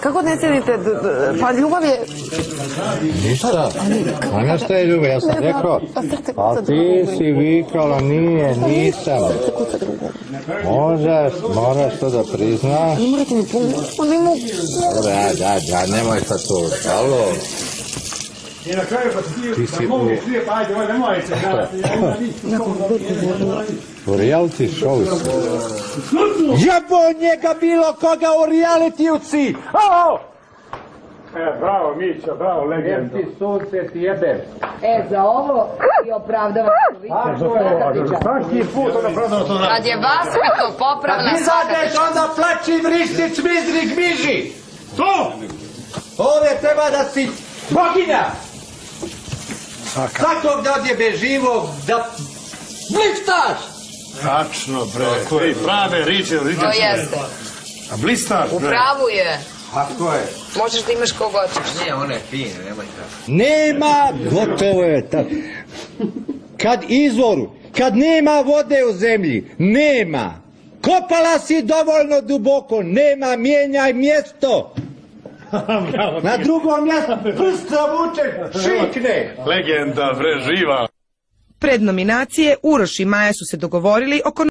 Kako ne cijenite? Pa ljubav je... Ništa. A ne šta je ljubav, ja sam rekao. A ti si vikala, nije, nisam. Možeš, moraš to da priznaš. Ne morate mi pomoći, ne mogu. Da, nemoj sad to. Alo. Ti si u reality show si. Jebo njega bilo koga u reality-u si! Alo! Bravo Mića, bravo, legenda. Ti sunce ti jebem. Za ovo i opravdava Svaki put on opravdava to radi. Kad je vaspitno popravna Kad izadeš onda plaći, vrišti, cmizdri, gmiži. To! Ove treba da si boginja. Svakog da odjebe živog, da blistaš. Tačno, bre. Prave riče. To jeste. A blistaš, bre. U pravu je. Tako je. Možeš da imaš kog hoćeš. Ne, one je fine, nemoj tako. Nema, gotovo je tako. Kad izvoru, kad nema vode u zemlji, nema. Kopala si dovoljno duboko, nema, mijenjaj mjesto. Na drugom mjestu prst zavuče, šikne. Legenda, bre, živa. Pred nominacije Uroš i Maja su se dogovorili oko